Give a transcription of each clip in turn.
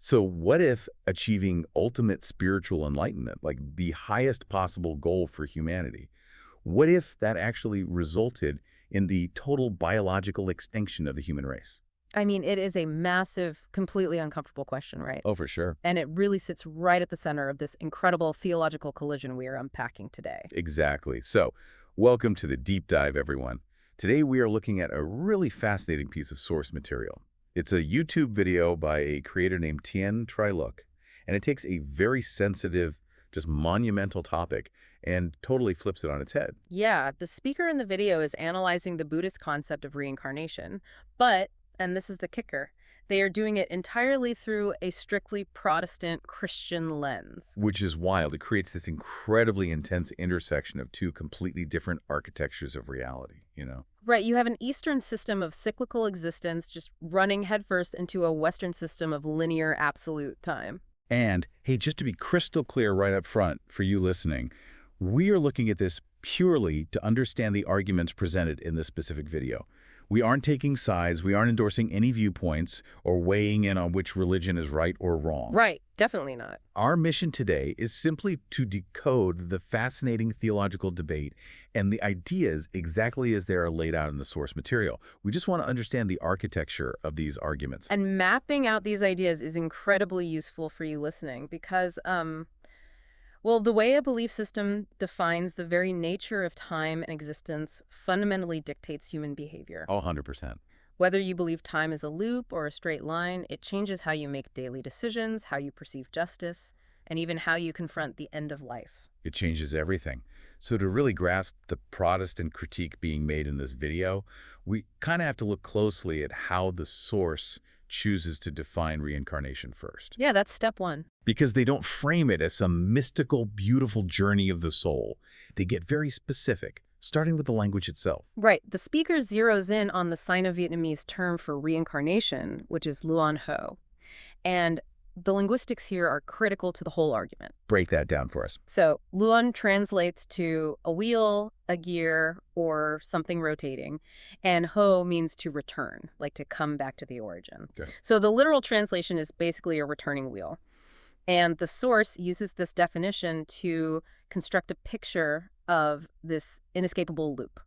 So what if achieving ultimate spiritual enlightenment, like the highest possible goal for humanity, what if that actually resulted in the total biological extinction of the human race? I mean, it is a massive, completely uncomfortable question, right? Oh, for sure. And it really sits right at the center of this incredible theological collision we are unpacking today. Exactly. So, welcome to the deep dive, everyone. Today we are looking at a really fascinating piece of source material. It's a YouTube video by a creator named Tien Tri Look, and it takes a very sensitive, just monumental topic and totally flips it on its head. Yeah, the speaker in the video is analyzing the Buddhist concept of reincarnation, but, and this is the kicker, they are doing it entirely through a strictly Protestant Christian lens. Which is wild. It creates this incredibly intense intersection of two completely different architectures of reality, you know? Right, you have an Eastern system of cyclical existence just running headfirst into a Western system of linear absolute time. And, hey, just to be crystal clear right up front for you listening, we are looking at this purely to understand the arguments presented in this specific video. We aren't taking sides, we aren't endorsing any viewpoints or weighing in on which religion is right or wrong. Right, definitely not. Our mission today is simply to decode the fascinating theological debate and the ideas exactly as they are laid out in the source material. We just want to understand the architecture of these arguments. And mapping out these ideas is incredibly useful for you listening because, well, the way a belief system defines the very nature of time and existence fundamentally dictates human behavior. Oh, 100%. Whether you believe time is a loop or a straight line, it changes how you make daily decisions, how you perceive justice, and even how you confront the end of life. It changes everything. So to really grasp the Protestant critique being made in this video, we kind of have to look closely at how the source chooses to define reincarnation first. Yeah, that's step one. Because they don't frame it as some mystical, beautiful journey of the soul. They get very specific, starting with the language itself. Right. The speaker zeroes in on the Sino-Vietnamese term for reincarnation, which is Luan Ho. And the linguistics here are critical to the whole argument. Break that down for us. So Luan translates to a wheel, a gear, or something rotating, and Ho means to return, like to come back to the origin. Okay. So the literal translation is basically a returning wheel. And the source uses this definition to construct a picture of this inescapable loop.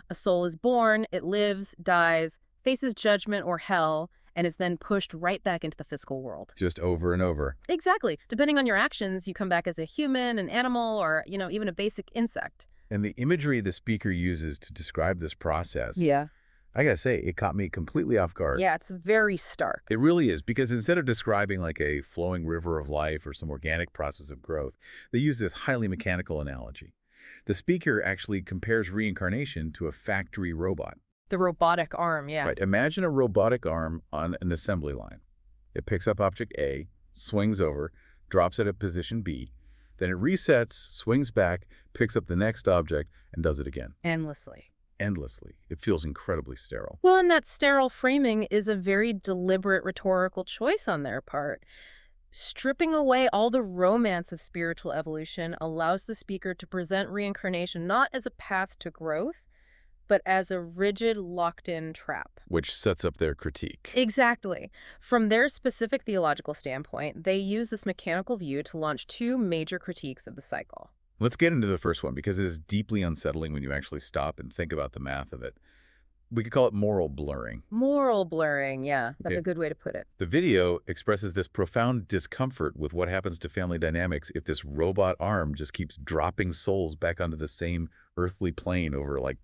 A soul is born, it lives, dies, faces judgment or hell, and is then pushed right back into the physical world. Just over and over. Exactly. Depending on your actions, you come back as a human, an animal, or, even a basic insect. And the imagery the speaker uses to describe this process, Yeah. I gotta say, it caught me completely off guard. Yeah, it's very stark. It really is, because instead of describing like a flowing river of life or some organic process of growth, they use this highly mechanical analogy. The speaker actually compares reincarnation to a factory robot. The robotic arm, yeah. Right. Imagine a robotic arm on an assembly line. It picks up object A, swings over, drops it at position B, then it resets, swings back, picks up the next object, and does it again. Endlessly. Endlessly. It feels incredibly sterile. Well, and that sterile framing is a very deliberate rhetorical choice on their part. Stripping away all the romance of spiritual evolution allows the speaker to present reincarnation not as a path to growth, but as a rigid, locked-in trap. Which sets up their critique. Exactly. From their specific theological standpoint, they use this mechanical view to launch two major critiques of the cycle. Let's get into the first one, because it is deeply unsettling when you actually stop and think about the math of it. We could call it moral blurring. Moral blurring, yeah. That's Okay. a good way to put it. The video expresses this profound discomfort with what happens to family dynamics if this robot arm just keeps dropping souls back onto the same earthly plane over like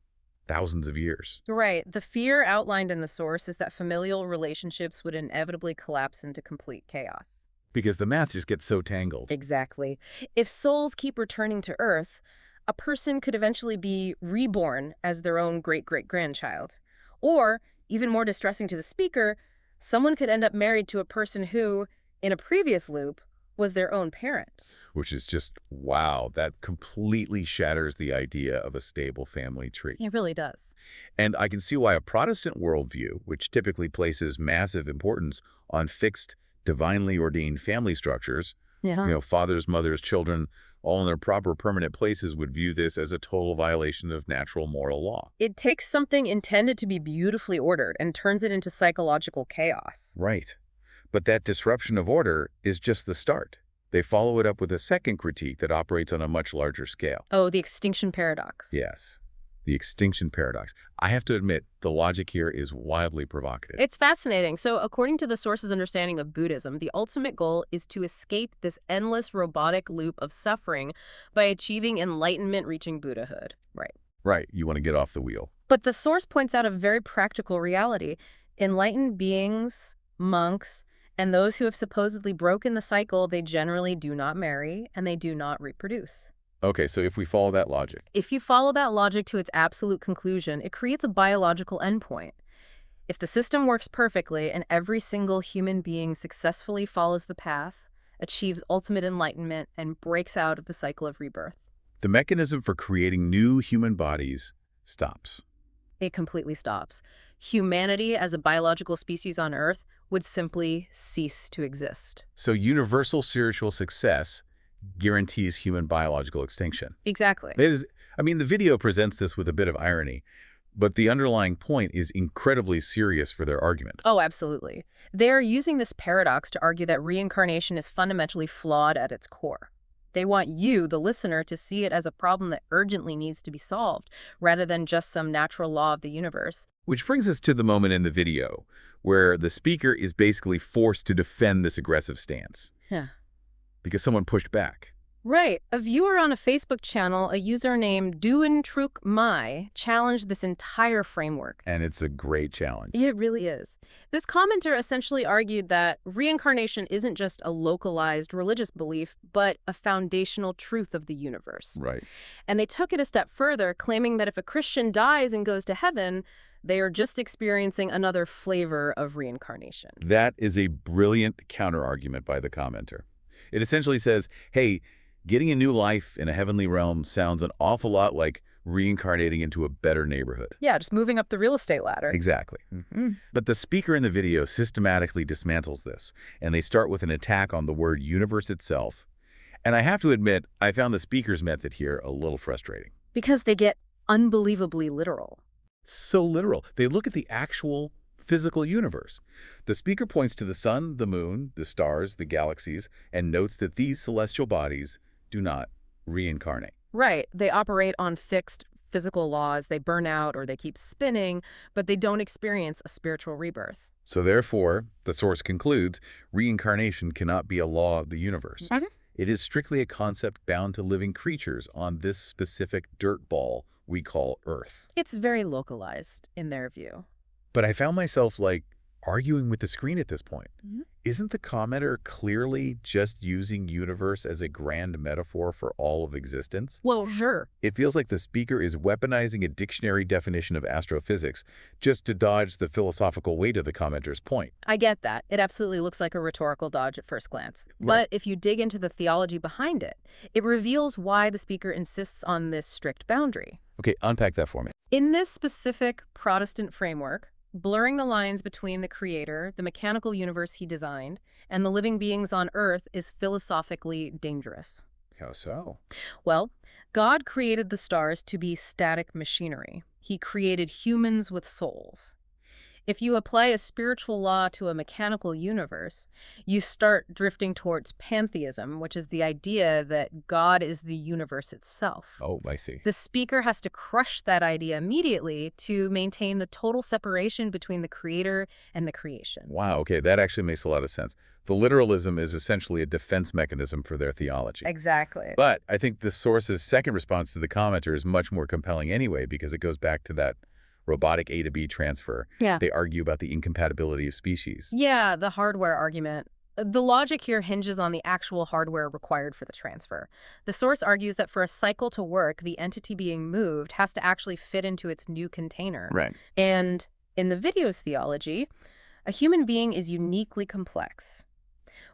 thousands of years. Right. The fear outlined in the source is that familial relationships would inevitably collapse into complete chaos. Because the math just gets so tangled. Exactly. If souls keep returning to Earth, a person could eventually be reborn as their own great-great-grandchild. Or, even more distressing to the speaker, someone could end up married to a person who, in a previous loop, was their own parent. Which is just, wow, that completely shatters the idea of a stable family tree. It really does. And I can see why a Protestant worldview, which typically places massive importance on fixed, divinely ordained family structures, Yeah. Fathers, mothers, children, all in their proper permanent places, would view this as a total violation of natural moral law. It takes something intended to be beautifully ordered and turns it into psychological chaos. Right. But that disruption of order is just the start. They follow it up with a second critique that operates on a much larger scale. Oh, the extinction paradox. Yes, the extinction paradox. I have to admit, the logic here is wildly provocative. It's fascinating. So according to the source's understanding of Buddhism, the ultimate goal is to escape this endless robotic loop of suffering by achieving enlightenment, reaching Buddhahood. Right. Right, you want to get off the wheel. But the source points out a very practical reality. Enlightened beings, monks, and those who have supposedly broken the cycle, they generally do not marry and they do not reproduce. Okay, so if we follow that logic. If you follow that logic to its absolute conclusion, it creates a biological endpoint. If the system works perfectly and every single human being successfully follows the path, achieves ultimate enlightenment, and breaks out of the cycle of rebirth, The mechanism for creating new human bodies stops. it completely stops. Humanity as a biological species on Earth would simply cease to exist. So universal spiritual success guarantees human biological extinction. Exactly. The video presents this with a bit of irony, but the underlying point is incredibly serious for their argument. Oh, absolutely. They're using this paradox to argue that reincarnation is fundamentally flawed at its core. They want you, the listener, to see it as a problem that urgently needs to be solved, rather than just some natural law of the universe. Which brings us to the moment in the video where the speaker is basically forced to defend this aggressive stance. Yeah. Because someone pushed back. Right. A viewer on a Facebook channel, a user named Duintruk challenged this entire framework. And it's a great challenge. It really is. This commenter essentially argued that reincarnation isn't just a localized religious belief, but a foundational truth of the universe. Right. And they took it a step further, claiming that if a Christian dies and goes to heaven, they are just experiencing another flavor of reincarnation. That is a brilliant counter-argument by the commenter. It essentially says, hey, getting a new life in a heavenly realm sounds an awful lot like reincarnating into a better neighborhood. Yeah, just moving up the real estate ladder. Exactly. But the speaker in the video systematically dismantles this, and they start with an attack on the word universe itself. And I have to admit, I found the speaker's method here a little frustrating. Because they get unbelievably literal. So literal. They look at the actual physical universe. The speaker points to the sun, the moon, the stars, the galaxies, and notes that these celestial bodies do not reincarnate. Right. They operate on fixed physical laws. They burn out or they keep spinning, but they don't experience a spiritual rebirth. So therefore, the source concludes, reincarnation cannot be a law of the universe. It is strictly a concept bound to living creatures on this specific dirt ball we call Earth. It's very localized in their view. But I found myself, arguing with the screen at this point. Isn't the commenter clearly just using universe as a grand metaphor for all of existence? Well, sure. It feels like the speaker is weaponizing a dictionary definition of astrophysics just to dodge the philosophical weight of the commenter's point. I get that. It absolutely looks like a rhetorical dodge at first glance. Right. But if you dig into the theology behind it, it reveals why the speaker insists on this strict boundary. Okay, unpack that for me. In this specific Protestant framework, blurring the lines between the creator, the mechanical universe he designed, and the living beings on Earth is philosophically dangerous. How so? Well, God created the stars to be static machinery. He created humans with souls. If you apply a spiritual law to a mechanical universe, you start drifting towards pantheism, which is the idea that God is the universe itself. Oh, I see. The speaker has to crush that idea immediately to maintain the total separation between the creator and the creation. Wow, okay, that actually makes a lot of sense. The literalism is essentially a defense mechanism for their theology. Exactly. But I think the source's second response to the commenter is much more compelling anyway, because it goes back to that robotic A to B transfer. Yeah. They argue about the incompatibility of species. Yeah, the hardware argument. The logic here hinges on the actual hardware required for the transfer. The source argues that for a cycle to work, the entity being moved has to actually fit into its new container. Right. And in the video's theology, a human being is uniquely complex.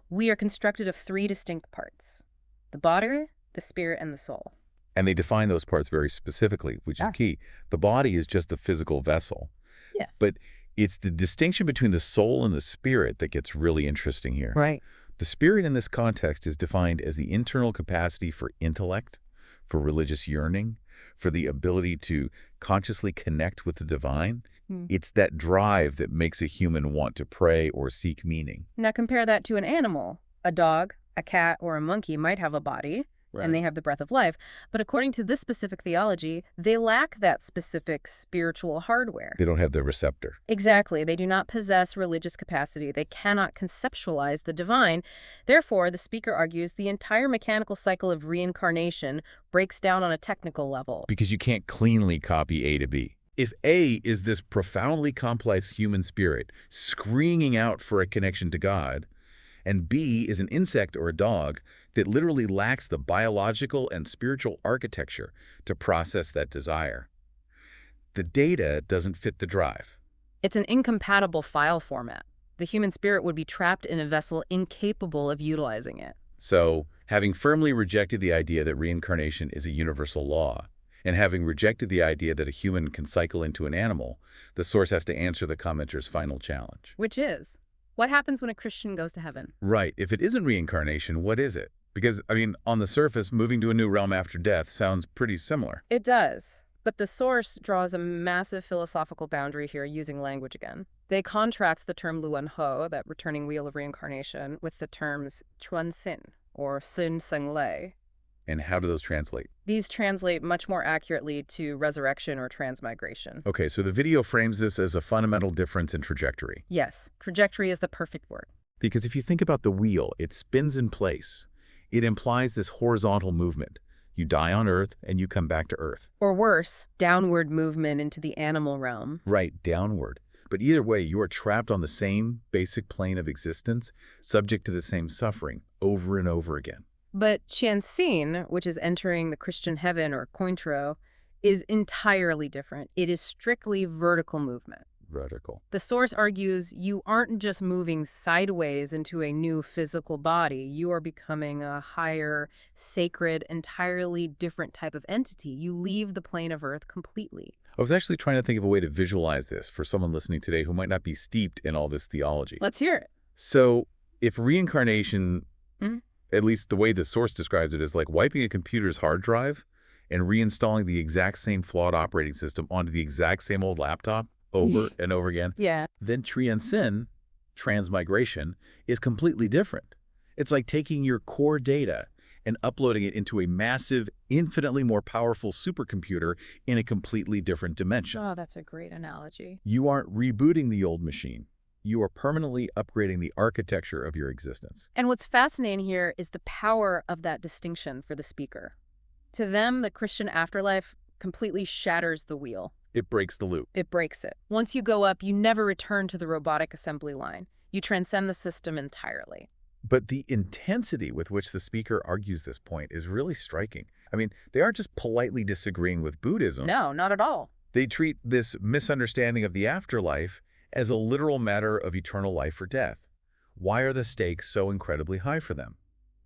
We are constructed of 3 distinct parts: the body, the spirit, and the soul. And they define those parts very specifically, which is key. The body is just the physical vessel. Yeah. But it's the distinction between the soul and the spirit that gets really interesting here. Right. The spirit in this context is defined as the internal capacity for intellect, for religious yearning, for the ability to consciously connect with the divine, It's that drive that makes a human want to pray or seek meaning. Now compare that to an animal. A dog, a cat, or a monkey might have a body, and they have the breath of life. But according to this specific theology, they lack that specific spiritual hardware. They don't have the receptor. Exactly. They do not possess religious capacity. They cannot conceptualize the divine. Therefore, the speaker argues the entire mechanical cycle of reincarnation breaks down on a technical level. Because you can't cleanly copy A to B. If A is this profoundly complex human spirit screaming out for a connection to God, and B is an insect or a dog that literally lacks the biological and spiritual architecture to process that desire, the data doesn't fit the drive. It's an incompatible file format. The human spirit would be trapped in a vessel incapable of utilizing it. So, having firmly rejected the idea that reincarnation is a universal law, and having rejected the idea that a human can cycle into an animal, the source has to answer the commenter's final challenge. Which is, what happens when a Christian goes to heaven? Right. If it isn't reincarnation, what is it? Because, I mean, on the surface, moving to a new realm after death sounds pretty similar. It does. But the source draws a massive philosophical boundary here using language again. They contrast the term luan ho, that returning wheel of reincarnation, with the terms chuan sin, or sun seng lei. And how do those translate? These translate much more accurately to resurrection or transmigration. Okay, so the video frames this as a fundamental difference in trajectory. Yes, trajectory is the perfect word. Because if you think about the wheel, it spins in place. It implies this horizontal movement. You die on Earth and you come back to Earth. Or worse, downward movement into the animal realm. Right, downward. But either way, you are trapped on the same basic plane of existence, subject to the same suffering, over and over again. But Qianxin, which is entering the Christian heaven or Cointreau, is entirely different. It is strictly vertical movement. Vertical. The source argues you aren't just moving sideways into a new physical body. You are becoming a higher, sacred, entirely different type of entity. You leave the plane of Earth completely. I was actually trying to think of a way to visualize this for someone listening today who might not be steeped in all this theology. Let's hear it. So, if reincarnation, at least the way the source describes it, is like wiping a computer's hard drive and reinstalling the exact same flawed operating system onto the exact same old laptop over and over again, then Triansin, transmigration, is completely different. It's like taking your core data and uploading it into a massive, infinitely more powerful supercomputer in a completely different dimension. Oh, that's a great analogy. You aren't rebooting the old machine. You are permanently upgrading the architecture of your existence. And what's fascinating here is the power of that distinction for the speaker. To them, the Christian afterlife completely shatters the wheel. It breaks the loop. It breaks it. Once you go up, you never return to the robotic assembly line. You transcend the system entirely. But the intensity with which the speaker argues this point is really striking. I mean, they aren't just politely disagreeing with Buddhism. No, not at all. They treat this misunderstanding of the afterlife as a literal matter of eternal life or death. Why are the stakes so incredibly high for them?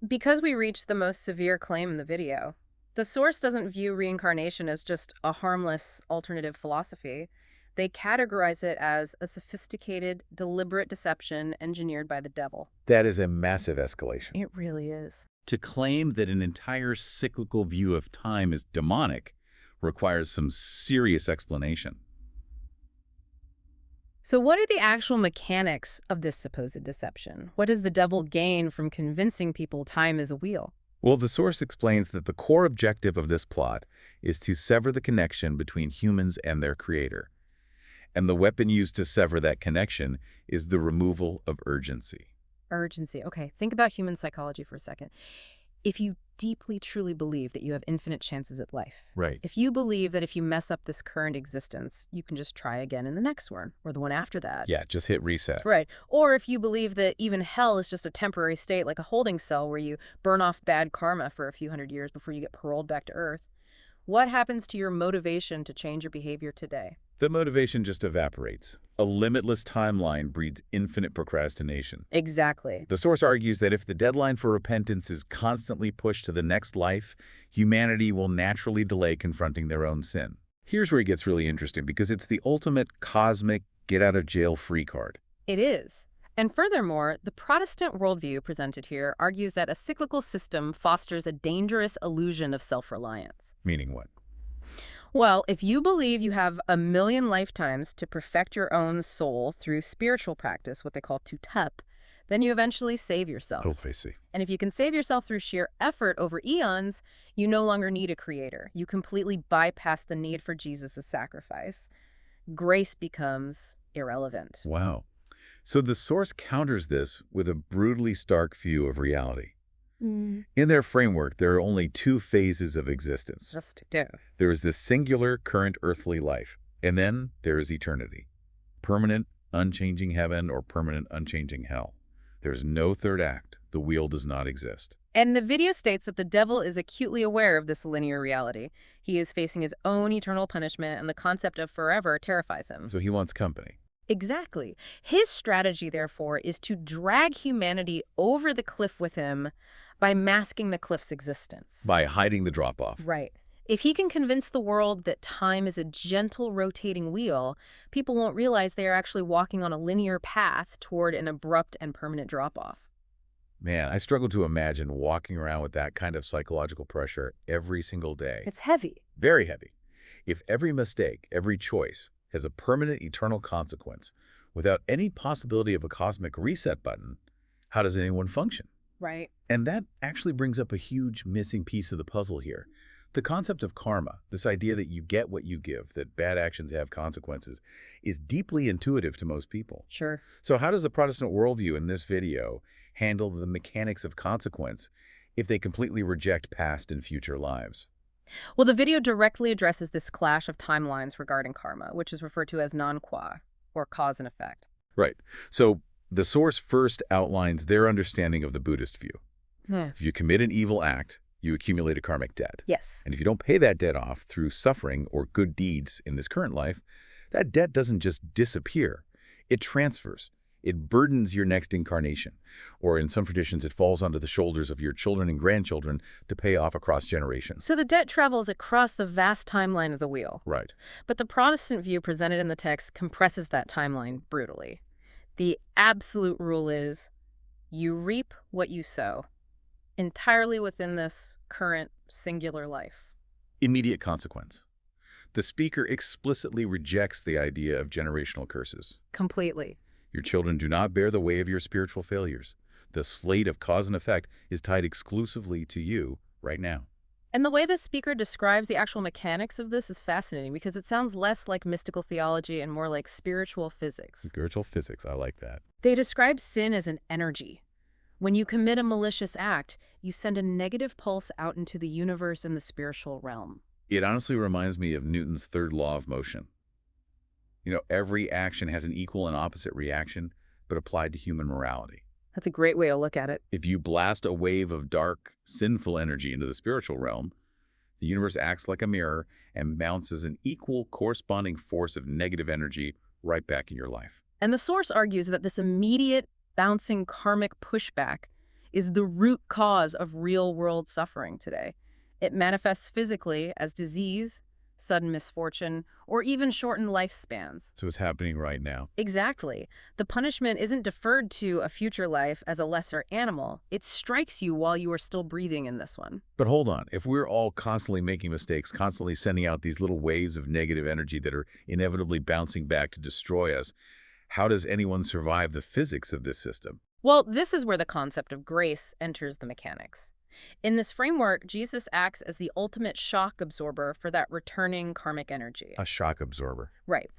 Because we reached the most severe claim in the video. The source doesn't view reincarnation as just a harmless alternative philosophy. They categorize it as a sophisticated, deliberate deception engineered by the devil. That is a massive escalation. It really is. To claim that an entire cyclical view of time is demonic requires some serious explanation. So what are the actual mechanics of this supposed deception? What does the devil gain from convincing people time is a wheel? Well, the source explains that the core objective of this plot is to sever the connection between humans and their creator. And the weapon used to sever that connection is the removal of urgency. Urgency. Okay, think about human psychology for a second. If you deeply, truly believe that you have infinite chances at life, Right. if you believe that if you mess up this current existence, you can just try again in the next one, or the one after that. Yeah, just hit reset. Right. Or if you believe that even hell is just a temporary state, like a holding cell where you burn off bad karma for a few hundred years before you get paroled back to Earth, what happens to your motivation to change your behavior today? The motivation just evaporates. A limitless timeline breeds infinite procrastination. Exactly. The source argues that if the deadline for repentance is constantly pushed to the next life, humanity will naturally delay confronting their own sin. Here's where it gets really interesting, because it's the ultimate cosmic get-out-of-jail-free card. It is. And furthermore, the Protestant worldview presented here argues that a cyclical system fosters a dangerous illusion of self-reliance. Meaning what? Well, if you believe you have a million lifetimes to perfect your own soul through spiritual practice, what they call tutep, then you eventually save yourself. Oh, I see. And if you can save yourself through sheer effort over eons, you no longer need a creator. You completely bypass the need for Jesus' sacrifice. Grace becomes irrelevant. Wow. So the Source counters this with a brutally stark view of reality. In their framework, there are only two phases of existence. Just do. There is this singular, current earthly life, and then there is eternity. Permanent, unchanging heaven or permanent, unchanging hell. There's no third act. The wheel does not exist. And the video states that the devil is acutely aware of this linear reality. He is facing his own eternal punishment, and the concept of forever terrifies him. So he wants company. Exactly. His strategy, therefore, is to drag humanity over the cliff with him by masking the cliff's existence. By hiding the drop-off. Right. If he can convince the world that time is a gentle rotating wheel, people won't realize they are actually walking on a linear path toward an abrupt and permanent drop-off. Man, I struggle to imagine walking around with that kind of psychological pressure every single day. It's heavy. Very heavy. If every mistake, every choice, has a permanent eternal consequence, without any possibility of a cosmic reset button, how does anyone function? Right. And that actually brings up a huge missing piece of the puzzle here. The concept of karma, this idea that you get what you give, that bad actions have consequences, is deeply intuitive to most people. Sure. So how does the Protestant worldview in this video handle the mechanics of consequence if they completely reject past and future lives? Well, the video directly addresses this clash of timelines regarding karma, which is referred to as non-qua, or cause and effect. Right. So the Source first outlines their understanding of the Buddhist view. If you commit an evil act, you accumulate a karmic debt. Yes. And if you don't pay that debt off through suffering or good deeds in this current life, that debt doesn't just disappear. It transfers. It burdens your next incarnation. Or in some traditions, it falls onto the shoulders of your children and grandchildren to pay off across generations. So the debt travels across the vast timeline of the wheel. Right. But the Protestant view presented in the text compresses that timeline brutally. The absolute rule is you reap what you sow, entirely within this current singular life. Immediate consequence. The speaker explicitly rejects the idea of generational curses. Completely. Your children do not bear the way of your spiritual failures. The slate of cause and effect is tied exclusively to you right now. And the way the speaker describes the actual mechanics of this is fascinating because it sounds less like mystical theology and more like spiritual physics. Spiritual physics, I like that. They describe sin as an energy. When you commit a malicious act, you send a negative pulse out into the universe and the spiritual realm. It honestly reminds me of Newton's third law of motion. You know, every action has an equal and opposite reaction, but applied to human morality. That's a great way to look at it. If you blast a wave of dark, sinful energy into the spiritual realm, the universe acts like a mirror and bounces an equal corresponding force of negative energy right back in your life. And the source argues that this immediate, bouncing karmic pushback is the root cause of real-world suffering today. It manifests physically as disease, sudden misfortune, or even shortened lifespans. So it's happening right now. Exactly. The punishment isn't deferred to a future life as a lesser animal. It strikes you while you are still breathing in this one. But hold on. If we're all constantly making mistakes, constantly sending out these little waves of negative energy that are inevitably bouncing back to destroy us, how does anyone survive the physics of this system? Well, this is where the concept of grace enters the mechanics. In this framework, Jesus acts as the ultimate shock absorber for that returning karmic energy. A shock absorber. Right.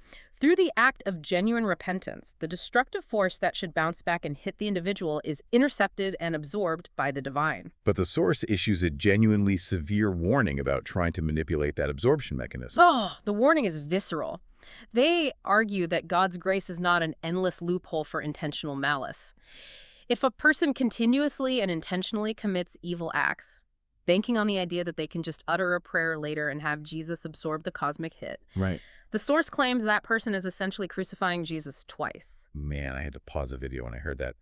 Through the act of genuine repentance, the destructive force that should bounce back and hit the individual is intercepted and absorbed by the divine. But the source issues a genuinely severe warning about trying to manipulate that absorption mechanism. Oh, the warning is visceral. They argue that God's grace is not an endless loophole for intentional malice. If a person continuously and intentionally commits evil acts, banking on the idea that they can just utter a prayer later and have Jesus absorb the cosmic hit, Right. the source claims that person is essentially crucifying Jesus twice. Man, I had to pause the video when I heard that.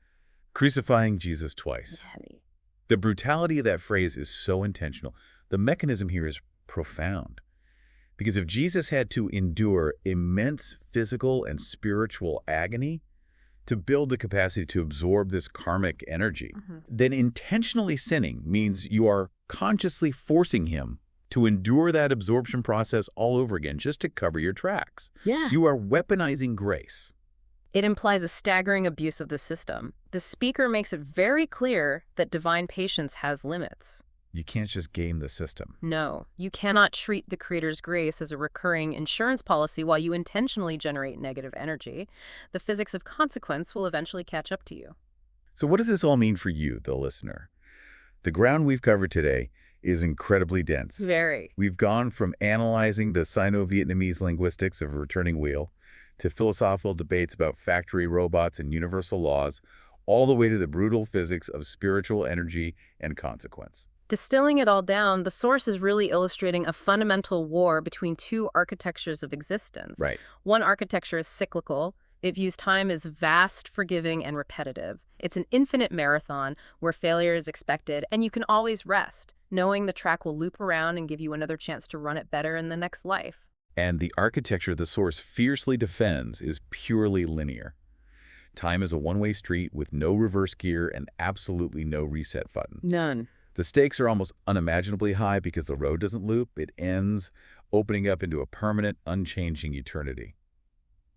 Crucifying Jesus twice. Heavy. The brutality of that phrase is so intentional. The mechanism here is profound. Because if Jesus had to endure immense physical and spiritual agony to build the capacity to absorb this karmic energy, then intentionally sinning means you are consciously forcing him to endure that absorption process all over again just to cover your tracks. Yeah. You are weaponizing grace. It implies a staggering abuse of the system. The speaker makes it very clear that divine patience has limits. You can't just game the system. No, you cannot treat the Creator's grace as a recurring insurance policy while you intentionally generate negative energy. The physics of consequence will eventually catch up to you. So what does this all mean for you, the listener? The ground we've covered today is incredibly dense. Very. We've gone from analyzing the Sino-Vietnamese linguistics of a returning wheel to philosophical debates about factory robots and universal laws, all the way to the brutal physics of spiritual energy and consequence. Distilling it all down, the source is really illustrating a fundamental war between two architectures of existence. Right. One architecture is cyclical. It views time as vast, forgiving, and repetitive. It's an infinite marathon where failure is expected, and you can always rest, knowing the track will loop around and give you another chance to run it better in the next life. And the architecture the source fiercely defends is purely linear. Time is a one-way street with no reverse gear and absolutely no reset button. None. The stakes are almost unimaginably high because the road doesn't loop, it ends, opening up into a permanent, unchanging eternity.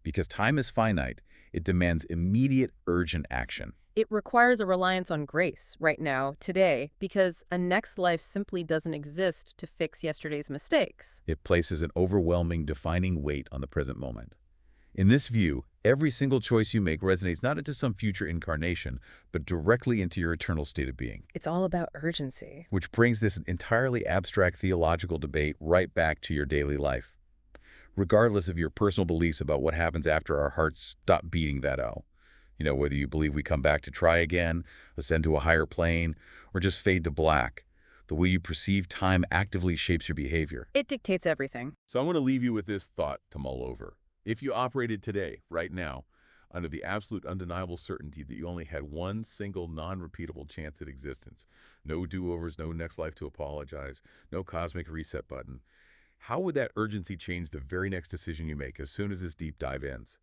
Because time is finite, it demands immediate, urgent action. It requires a reliance on grace right now, today, because a next life simply doesn't exist to fix yesterday's mistakes. It places an overwhelming, defining weight on the present moment. In this view, every single choice you make resonates not into some future incarnation, but directly into your eternal state of being. It's all about urgency. Which brings this entirely abstract theological debate right back to your daily life. Regardless of your personal beliefs about what happens after our hearts stop beating that out. You know, whether you believe we come back to try again, ascend to a higher plane, or just fade to black, the way you perceive time actively shapes your behavior. It dictates everything. So I want to leave you with this thought to mull over. If you operated today, right now, under the absolute undeniable certainty that you only had one single non-repeatable chance at existence, no do-overs, no next life to apologize, no cosmic reset button, how would that urgency change the very next decision you make as soon as this deep dive ends?